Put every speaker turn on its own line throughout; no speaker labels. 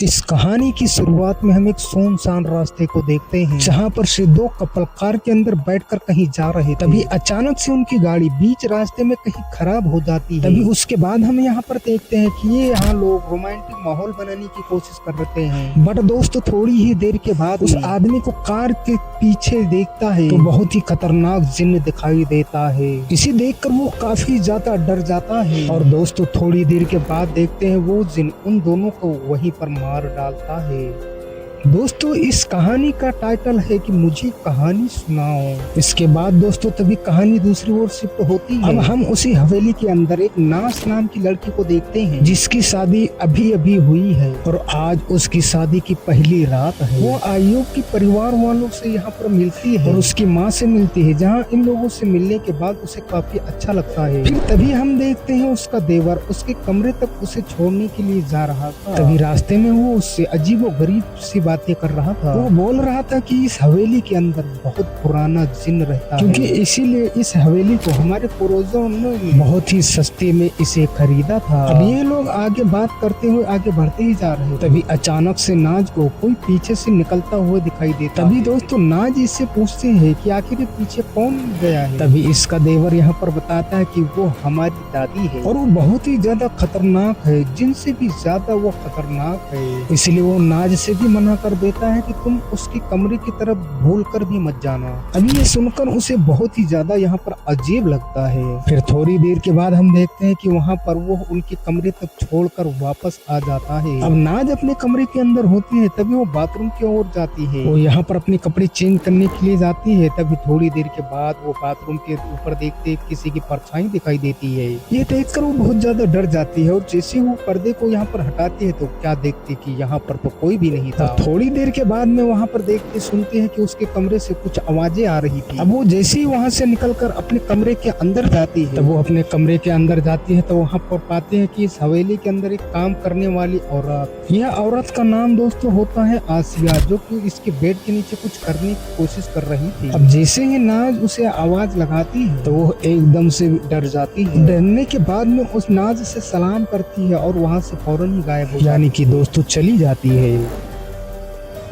इस कहानी की शुरुआत में हम एक सुनसान रास्ते को देखते हैं, जहाँ पर से दो कपल कार के अंदर बैठकर कहीं जा रहे थे। तभी अचानक से उनकी गाड़ी बीच रास्ते में कहीं खराब हो जाती है। तभी उसके बाद हम यहाँ पर देखते हैं कि ये यहाँ लोग रोमांटिक माहौल बनाने की कोशिश कर रहे हैं। बट दोस्तों थोड़ी ही देर के बाद उस आदमी को कार के पीछे देखता है तो बहुत ही खतरनाक जिन्न दिखाई देता है। इसे देखकर वो काफी ज्यादा डर जाता है और दोस्तों थोड़ी देर के बाद देखते हैं वो जिन्न उन दोनों को वहीं पर मार डालता है। दोस्तों इस कहानी का टाइटल है कि मुझे कहानी सुनाओ। इसके बाद दोस्तों तभी कहानी दूसरी ओर शिफ्ट होती है। अब हम उसी हवेली के अंदर एक नास नाम की लड़की को देखते हैं, जिसकी शादी अभी अभी हुई है और आज उसकी शादी की पहली रात है। वो अय्यूब की परिवार वालों से यहाँ पर मिलती है और उसकी माँ से मिलती है, जहाँ इन लोगों से मिलने के बाद उसे काफी अच्छा लगता है। फिर तभी हम देखते हैं उसका देवर उसके कमरे तक उसे छोड़ने के लिए जा रहा था। तभी रास्ते में वो उससे अजीबोगरीब सी बातें कर रहा था। वो बोल रहा था कि इस हवेली के अंदर बहुत पुराना जिन्न रहता है, क्योंकि इसीलिए इस हवेली को हमारे पूर्वजों ने बहुत ही सस्ते में इसे खरीदा था। अब ये लोग आगे बात करते हुए आगे बढ़ते ही जा रहे। तभी अचानक से नाज को कोई पीछे से निकलता हुआ दिखाई देता। तभी दोस्तों नाज इससे पूछते हैं कि आखिर ये पीछे कौन गया है। तभी इसका देवर यहाँ पर बताता है कि वो हमारी दादी है और वो बहुत ही ज्यादा खतरनाक है, जिनसे भी ज्यादा वो खतरनाक है। इसलिए वो नाज से भी मना कर देता है कि तुम उसके कमरे की तरफ भूल कर भी मत जाना। अभी ये सुनकर उसे बहुत ही ज्यादा यहाँ पर अजीब लगता है। फिर थोड़ी देर के बाद हम देखते हैं कि वहाँ पर वो उनके कमरे तक छोड़कर वापस आ जाता है। अब नाज अपने कमरे के अंदर होती है, तभी वो बाथरूम की ओर जाती है। वो यहाँ पर अपने कपड़े चेंज करने के लिए जाती है। तभी थोड़ी देर के बाद वो बाथरूम के ऊपर देखते किसी की परछाई दिखाई देती है। ये देखकर वो बहुत ज्यादा डर जाती है और जैसे वो पर्दे को यहाँ पर हटाती है तो क्या देखती कि यहाँ पर तो कोई भी नहीं था। थोड़ी देर के बाद में वहाँ पर देखते सुनते हैं कि उसके कमरे से कुछ आवाजें आ रही थी। अब वो जैसे ही वहाँ से निकलकर अपने कमरे के अंदर जाती है, तब वो अपने कमरे के अंदर जाती है तो वहाँ पर पाते हैं कि इस हवेली के अंदर एक काम करने वाली औरत, यह औरत का नाम दोस्तों होता है आसिया, जो कि इसके बेड के नीचे कुछ करने की कोशिश कर रही थी। अब जैसे ही नाज उसे आवाज लगाती है तो वो एकदम से डर जाती है। डरने के बाद में उस नाज से सलाम करती है और वहाँ से फौरन ही गायब हो, यानी कि दोस्तों चली जाती है।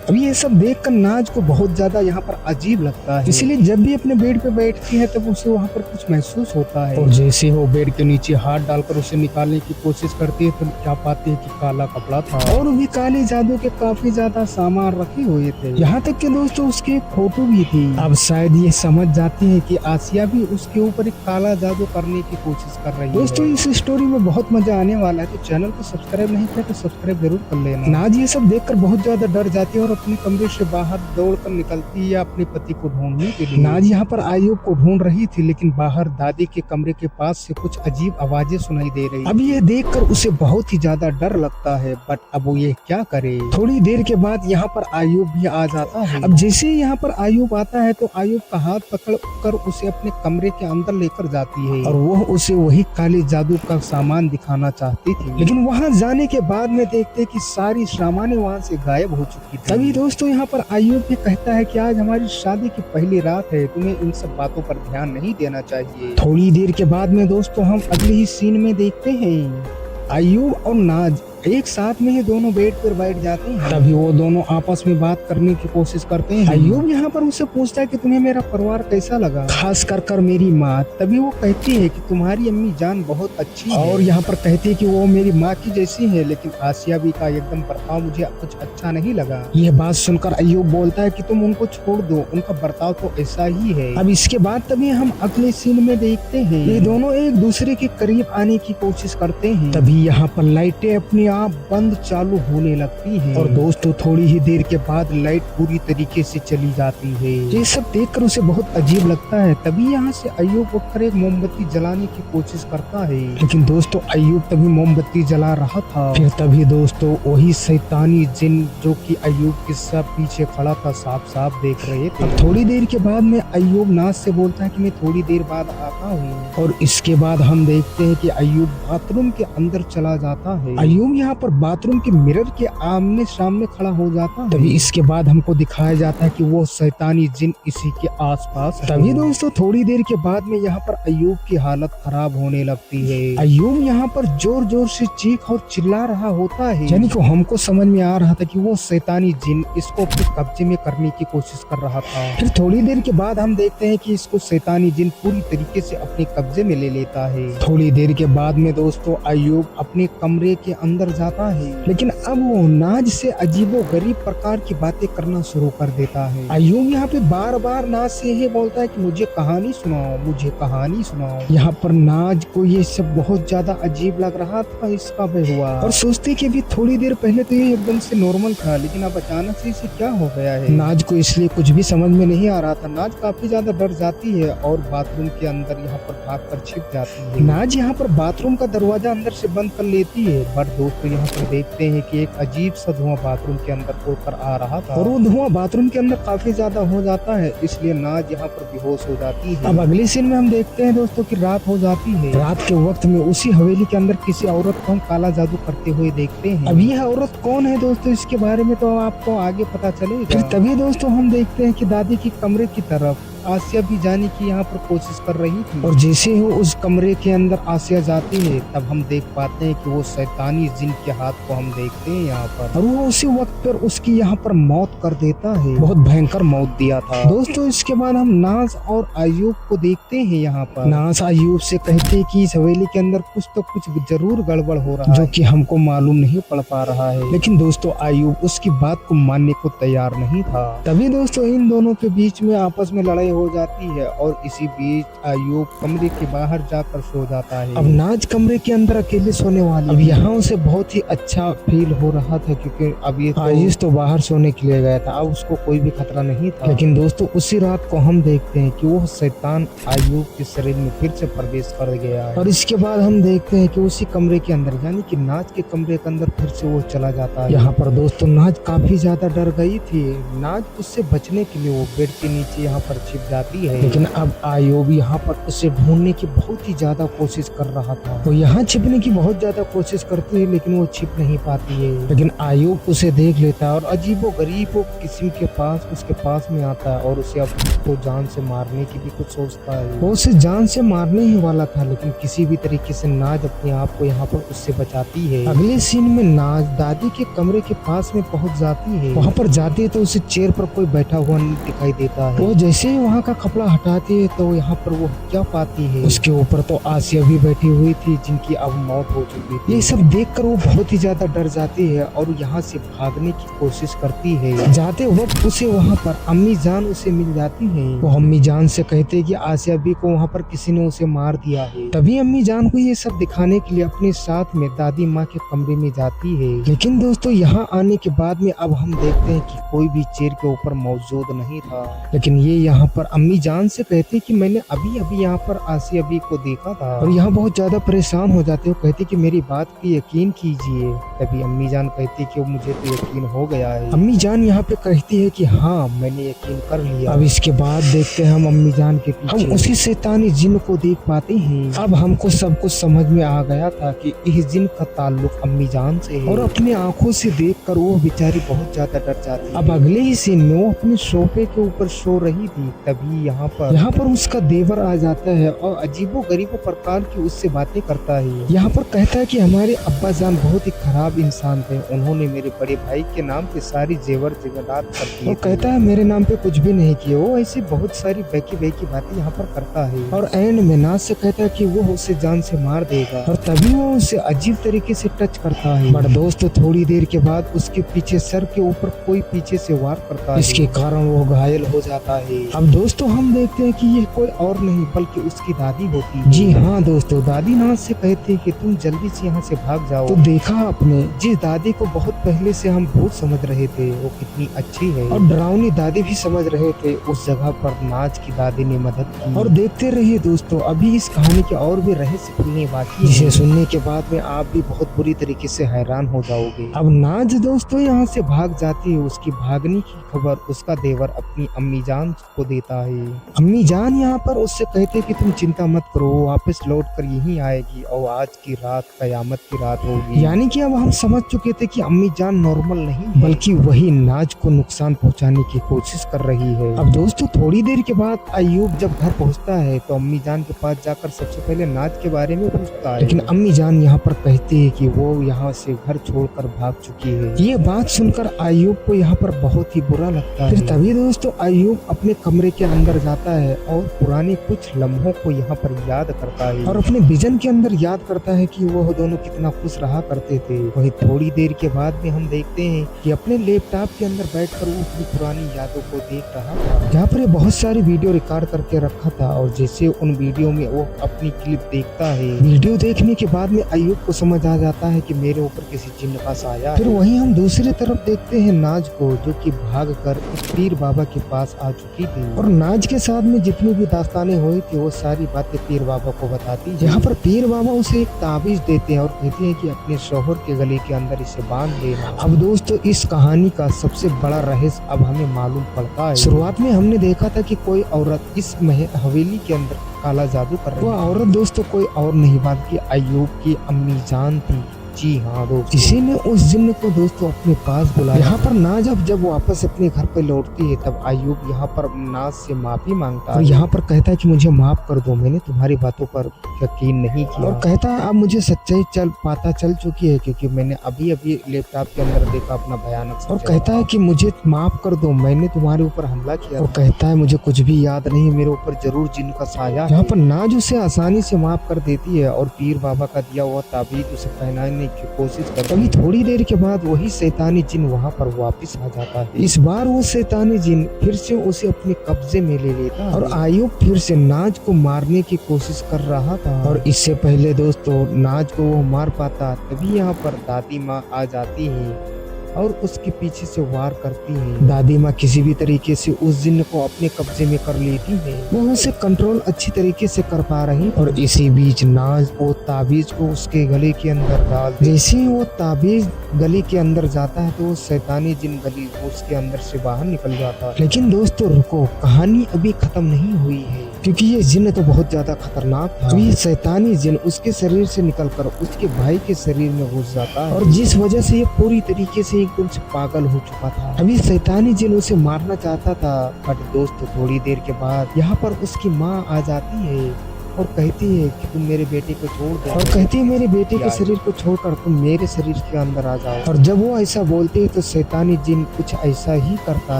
अब ये सब देखकर नाज को बहुत ज्यादा यहाँ पर अजीब लगता है, इसलिए जब भी अपने बेड पे बैठती है तब उसे वहाँ पर कुछ महसूस होता है। और जैसे वो बेड के नीचे हाथ डालकर उसे निकालने की कोशिश करती है तो क्या पाती है कि काला कपड़ा था और भी काले जादू के काफी ज्यादा सामान रखे हुए थे। यहाँ तक कि दोस्तों उसकी एक फोटो भी थी। अब शायद ये समझ जाती है कि आसिया भी उसके ऊपर एक काला जादू करने की कोशिश कर रही है। दोस्तों इस स्टोरी में बहुत मजा आने वाला है, तो चैनल को सब्सक्राइब नहीं किया तो सब्सक्राइब जरूर कर लेना। नाज ये सब देखकर बहुत ज्यादा डर जाती है और अपने कमरे से बाहर दौड़कर निकलती है अपने पति को ढूंढने के लिए। नाज यहाँ पर अय्यूब को ढूंढ रही थी, लेकिन बाहर दादी के कमरे के पास से कुछ अजीब आवाजें सुनाई दे रही। अब ये देखकर उसे बहुत ही ज्यादा डर लगता है, बट अब वो ये क्या करे। थोड़ी देर के बाद यहाँ पर अय्यूब भी आ जाता है। अब जैसे ही यहाँ पर अय्यूब आता है तो अय्यूब का हाथ पकड़ कर उसे अपने कमरे के अंदर लेकर जाती है और वो उसे वही काले जादू का सामान दिखाना चाहती थी, लेकिन वहाँ जाने के बाद में देखते कि सारी सामानें वहाँ से गायब हो चुकी थी। तभी दोस्तों यहाँ पर अय्यूब भी कहता है कि आज हमारी शादी की पहली रात है, तुम्हें इन सब बातों पर ध्यान नहीं देना चाहिए। थोड़ी देर के बाद में दोस्तों हम अगले ही सीन में देखते हैं अय्यूब और नाज एक साथ में ही दोनों बेड पर बैठ जाते हैं। तभी वो दोनों आपस में बात करने की कोशिश करते हैं। अय्यूब यहाँ पर उसे पूछता है कि तुम्हें मेरा परिवार कैसा लगा, खास कर मेरी माँ। तभी वो कहती है कि तुम्हारी अम्मी जान बहुत अच्छी है और यहाँ पर कहती है कि वो मेरी माँ की जैसी है, लेकिन आसिया भी का एकदम बर्ताव मुझे कुछ अच्छा नहीं लगा। यह बात सुनकर अय्यूब बोलता है कि तुम उनको छोड़ दो, उनका बर्ताव तो ऐसा ही है। अब इसके बाद तभी हम अगले सीन में देखते हैं ये दोनों एक दूसरे के करीब आने की कोशिश करते हैं। तभी यहाँ पर लाइटें अपनी आप बंद चालू होने लगती है और दोस्तों थोड़ी ही देर के बाद लाइट पूरी तरीके से चली जाती है। ये सब देखकर उसे बहुत अजीब लगता है। तभी यहाँ से अय्यूब उठकर एक मोमबत्ती जलाने की कोशिश करता है, लेकिन दोस्तों अय्यूब तभी मोमबत्ती जला रहा था। फिर तभी दोस्तों वही शैतानी जिन जो कि अय्यूब के सब पीछे खड़ा था साफ साफ देख रहे थे। थोड़ी देर के बाद में अय्यूब नाज से बोलता है कि मैं थोड़ी देर बाद आता हूँ और इसके बाद हम देखते हैं कि अय्यूब बाथरूम के अंदर चला जाता है। अय्यूब यहाँ पर बाथरूम के मिरर के आमने सामने खड़ा हो जाता है। तभी इसके बाद हमको दिखाया जाता है कि वो शैतानी जिन इसी के आसपास। तभी दोस्तों थोड़ी देर के बाद में यहाँ पर अय्यूब की हालत खराब होने लगती है। अय्यूब यहाँ पर जोर जोर से चीख और चिल्ला रहा होता है, यानी कि हमको समझ में आ रहा था कि वो शैतानी जिन इसको अपने कब्जे में करने की कोशिश कर रहा था। फिर थोड़ी देर के बाद हम देखते हैं कि इसको शैतानी जिन पूरी तरीके से अपने कब्जे में ले लेता है। थोड़ी देर के बाद में दोस्तों अय्यूब अपने कमरे के अंदर जाता है, लेकिन अब वो नाज से अजीबो गरीब प्रकार की बातें करना शुरू कर देता है। अय्यूब यहाँ पे बार बार नाज से ये बोलता है कि मुझे कहानी सुनाओ, मुझे कहानी सुनाओ। यहाँ पर नाज को ये सब बहुत ज्यादा अजीब लग रहा था इसका हुआ, और सोचते कि भी थोड़ी देर पहले तो ये एकदम से नॉर्मल था, लेकिन अब अचानक से इसे क्या हो गया है। नाज को इसलिए कुछ भी समझ में नहीं आ रहा था। नाज काफी ज्यादा डर जाती है और बाथरूम के अंदर यहाँ पर भागकर छिप जाती है। नाज यहाँ पर बाथरूम का दरवाजा अंदर से बंद कर लेती है, बट दोस्तों यहाँ पर देखते हैं कि एक अजीब सा धुआं बाथरूम के अंदर उड़कर आ रहा था, और वो धुआं बाथरूम के अंदर काफी ज्यादा हो जाता है, इसलिए नाज यहाँ पर बेहोश हो जाती है। अब अगले सीन में हम देखते हैं दोस्तों कि रात हो जाती है। रात के वक्त में उसी हवेली के अंदर किसी औरत को हम काला जादू करते हुए देखते हैं। अब यह औरत कौन है दोस्तों, इसके बारे में तो आपको आगे पता चलेगा। फिर तभी दोस्तों हम देखते हैं कि दादी की कमरे की तरफ आसिया भी जाने की यहाँ पर कोशिश कर रही थी, और जैसे ही उस कमरे के अंदर आसिया जाती है तब हम देख पाते हैं कि वो शैतानी जिन के हाथ को हम देखते हैं यहाँ पर, और वो उसी वक्त पर उसकी यहाँ पर मौत कर देता है। बहुत भयंकर मौत दिया था दोस्तों। इसके बाद हम नाज और अय्यूब को देखते हैं यहाँ पर। नाज अय्यूब से कहते हैं कि इस हवेली के अंदर कुछ तो कुछ जरूर गड़बड़ हो रहा है, जो कि हमको मालूम नहीं पड़ पा रहा है। लेकिन दोस्तों अय्यूब उसकी बात को मानने को तैयार नहीं था। तभी दोस्तों इन दोनों के बीच में आपस में लड़ाई हो जाती है, और इसी बीच अय्यूब कमरे के बाहर जाकर सो जाता है। अब नाज कमरे के अंदर अकेले सोने वाली। अब यहाँ उसे बहुत ही अच्छा फील हो रहा था, क्योंकि अब ये आयुष तो बाहर सोने के लिए गया था, अब उसको कोई भी खतरा नहीं था। लेकिन दोस्तों उसी रात को हम देखते हैं कि वो शैतान अय्यूब के शरीर में फिर से प्रवेश कर गया है, और इसके बाद हम देखते हैं कि उसी कमरे के अंदर यानी कि नाज के कमरे के अंदर फिर से वो चला जाता है। यहाँ पर दोस्तों नाज काफी ज्यादा डर गई थी। नाज उससे बचने के लिए वो बेड के नीचे यहाँ पर छिप जाती है, लेकिन अब अय्यूब यहाँ पर उसे ढूंढने की बहुत ही ज्यादा कोशिश कर रहा था। वो यहाँ छिपने की बहुत ज्यादा कोशिश करती है, लेकिन वो छिप नहीं पाती है। लेकिन अय्यूब उसे देख लेता है और अजीबो गरीब किस्म के पास उसके पास में आता है, और उसे अब तो जान से मारने की भी कुछ सोचता है। वो उसे जान से मारने ही वाला था, लेकिन किसी भी तरीके से नाज अपने आप को यहाँ पर उससे बचाती है। अगले सीन में नाज दादी के कमरे के पास में पहुँच जाती है। वहाँ पर जाती है तो उसे चेयर पर कोई बैठा हुआ नहीं दिखाई देता है। वो जैसे ही वहाँ का कपड़ा हटाती है तो यहाँ पर वो क्या पाती है, उसके ऊपर तो आसिया भी बैठी हुई थी, जिनकी अब मौत हो चुकी थी। ये सब देखकर वो बहुत ही ज्यादा डर जाती है और यहाँ से भागने की कोशिश करती है। जाते वक्त उसे वहाँ पर अम्मी जान उसे मिल जाती है। वो अम्मी जान से कहते हैं कि आसिया भी को वहाँ पर किसी ने उसे मार दिया है। तभी अम्मी जान को ये सब दिखाने के लिए अपने साथ में दादी माँ के कमरे में जाती है। लेकिन दोस्तों यहाँ आने के बाद में अब हम देखते हैं कि कोई भी चेयर के ऊपर मौजूद नहीं था। लेकिन ये यहाँ पर अम्मी जान से कहते कि मैंने अभी अभी यहाँ पर आसिया भी को देखा था, और यहाँ बहुत ज्यादा परेशान हो जाते हो। कहते कि मेरी बात पे यकीन कीजिए। तभी अम्मी जान कहती कि मुझे तो यकीन हो गया है। अम्मी जान यहाँ पे कहती है कि हाँ मैंने यकीन कर लिया। अब इसके बाद देखते हैं हम अम्मी जान के पीछे हम उसी शैतानी जिन को देख पाते हैं। अब हमको सब कुछ समझ में आ गया था कि इस जिन का ताल्लुक अम्मी जान से है, और अपनी आंखों से देखकर वो बेचारी बहुत ज्यादा डर जाती। अब अगले ही सीन में वो अपने सोफे के ऊपर सो रही थी। तभी यहाँ पर उसका देवर आ जाता है और अजीबो गरीबो प्रकार की उससे बातें करता है। यहाँ पर कहता है कि हमारे अब्बा जान बहुत ही खराब इंसान थे, उन्होंने मेरे बड़े भाई के नाम पे सारी जेवर जेवरात कर दी। और कहता है मेरे नाम पे कुछ भी नहीं किए। वो ऐसी बहुत सारी बैकी बातें यहाँ पर करता है, और एंड में नाज से कहता है कि वो उसे जान से मार देगा, और तभी वो उसे अजीब तरीके से टच करता है। बट दोस्तों थोड़ी देर के बाद उसके पीछे सर के ऊपर कोई पीछे से वार करता है, इसके कारण वो घायल हो जाता है। अब दोस्तों हम देखते हैं कि ये कोई और नहीं बल्कि उसकी दादी होती है। जी हाँ दोस्तों, दादी नाज से कहती है कि तुम जल्दी से यहाँ से भाग जाओ। तो देखा आपने जिस दादी को बहुत पहले से हम भूत समझ रहे थे वो कितनी अच्छी है, और डरावनी दादी भी समझ रहे थे, उस जगह पर नाज की दादी ने मदद की। और देखते रहिए दोस्तों, अभी इस कहानी के और भी रहस्य खुलने बाकी है, जिसे सुनने के बाद में आप भी बहुत बुरी तरीके से हैरान हो जाओगे। अब नाज दोस्तों यहाँ से भाग जाती है। उसकी भागने की खबर उसका देवर अपनी अम्मी जान को देता जाता है। अम्मी जान यहाँ पर उससे कहते कि तुम चिंता मत करो, वापस लौट कर यहीं आएगी और आज की रात कयामत की रात होगी। यानी कि अब हम समझ चुके थे कि अम्मी जान नॉर्मल नहीं बल्कि वही नाज को नुकसान पहुंचाने की कोशिश कर रही है। अब दोस्तों थोड़ी देर के बाद अय्यूब जब घर पहुंचता है तो अम्मी जान के पास जाकर सबसे पहले नाज के बारे में पूछता है, लेकिन अम्मी जान यहाँ पर कहती है कि वो यहाँ से घर छोड़कर भाग चुकी है। ये बात सुनकर अय्यूब को यहाँ पर बहुत ही बुरा लगता है। फिर तभी दोस्तों अय्यूब अपने कमरे के अंदर जाता है और पुराने कुछ लम्हों को यहाँ पर याद करता है और अपने विजन के अंदर याद करता है कि वो दोनों कितना खुश रहा करते थे। वही थोड़ी देर के बाद में हम देखते हैं कि अपने लैपटॉप के अंदर बैठकर वो अपनी पुरानी यादों को देख रहा था, जहाँ पर बहुत सारी वीडियो रिकॉर्ड करके रखा था। और जैसे उन वीडियो में वो अपनी क्लिप देखता है, वीडियो देखने के बाद में अय्यूब को समझ आ जाता है कि मेरे ऊपर किसी जिन्न का साया है। फिर वहीं हम दूसरी तरफ देखते हैं नाज को, जो कि भागकर उस पीर बाबा के पास आ चुकी थी और नाज के साथ में जितनी भी दास्तानें हुई थी वो सारी बातें पीर बाबा को बताती। यहाँ पर पीर बाबा उसे एक ताबीज देते हैं और कहते हैं कि अपने शौहर के गले के अंदर इसे बांध देना। अब दोस्तों इस कहानी का सबसे बड़ा रहस्य अब हमें मालूम पड़ता है। शुरुआत में हमने देखा था कि कोई औरत इस हवेली के अंदर काला जादू कर रही है। वो औरत दोस्तों कोई और नहीं बल्कि अय्यूब की अम्मी जान थी। जी हाँ दोस्तों, किसी ने उस जिन्न को दोस्तों अपने पास बुलाया। यहाँ पर नाज अब जब वापस अपने घर पे लौटती है तब अय्यूब यहाँ पर नाज से माफी मांगता है और यहाँ पर कहता है कि मुझे माफ कर दो, मैंने तुम्हारी बातों पर यकीन नहीं किया। और कहता है अब मुझे सच्चाई पता चल चुकी है क्योंकि मैंने अभी अभी लैपटॉप के अंदर देखा अपना भयानक। और कहता है कि मुझे माफ कर दो, मैंने तुम्हारे ऊपर हमला किया। और कहता है मुझे कुछ भी याद नहीं, मेरे ऊपर जरूर जिन्न का साया। यहाँ पर नाज उसे आसानी से माफ कर देती है और पीर बाबा का दिया हुआ ताबीज उसे पहनाने की कोशिश कर। तभी थोड़ी देर के बाद वही शैतानी जिन वहाँ पर वापस आ जाता है। इस बार वो शैतानी जिन फिर से उसे अपने कब्जे में ले लेता है और अय्यूब फिर से नाज को मारने की कोशिश कर रहा था। और इससे पहले दोस्तों नाज को वो मार पाता तभी यहाँ पर दादी माँ आ जाती है और उसके पीछे से वार करती है। दादी माँ किसी भी तरीके से उस जिन्न को अपने कब्जे में कर लेती है, वो उसे कंट्रोल अच्छी तरीके से कर पा रही। और इसी बीच नाज वो ताबीज को उसके गले के अंदर डाल। जैसे ही वो ताबीज गले के अंदर जाता है तो वो शैतानी जिन्न गली उसके अंदर से बाहर निकल जाता है। लेकिन दोस्तों रुको, कहानी अभी खत्म नहीं हुई है क्योंकि ये जिन्न तो बहुत ज्यादा खतरनाक था। ये शैतानी जिन्न उसके शरीर से निकलकर उसके भाई के शरीर में घुस जाता है और जिस वजह से ये पूरी तरीके से एकदम से पागल हो चुका था। अभी शैतानी जिन्न उसे मारना चाहता था बट दोस्तों थोड़ी देर के बाद यहाँ पर उसकी माँ आ जाती है और कहती है कि तुम मेरे बेटे को छोड़ दो। और कहती है मेरे बेटे के शरीर को छोड़कर तुम मेरे शरीर के अंदर आ जाओ। और जब वो ऐसा बोलती है तो शैतानी जिन्न कुछ ऐसा ही करता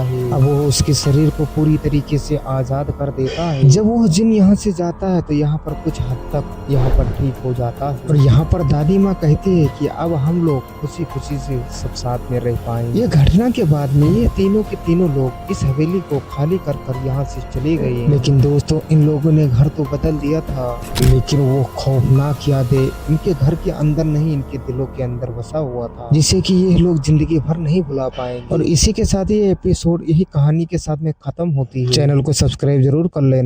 है। अब वो उसके शरीर को पूरी तरीके से आजाद कर देता है। जब वो जिन्न यहाँ से जाता है तो यहाँ पर कुछ हद तक यहाँ पर ठीक हो जाता है। और यहाँ पर दादी माँ कहती है कि अब हम लोग खुशी खुशी से सब साथ में रह पाएंगे। ये घटना के बाद में ये तीनों के तीनों लोग इस हवेली को खाली कर यहाँ से चले गए। लेकिन दोस्तों इन लोगों ने घर तो बदल दिया था लेकिन वो खौफनाक यादें इनके घर के अंदर नहीं इनके दिलों के अंदर बसा हुआ था, जिसे कि ये लोग जिंदगी भर नहीं भुला पाएंगे। और इसी के साथ ये एपिसोड यही कहानी के साथ में खत्म होती है। चैनल को सब्सक्राइब जरूर कर लेना।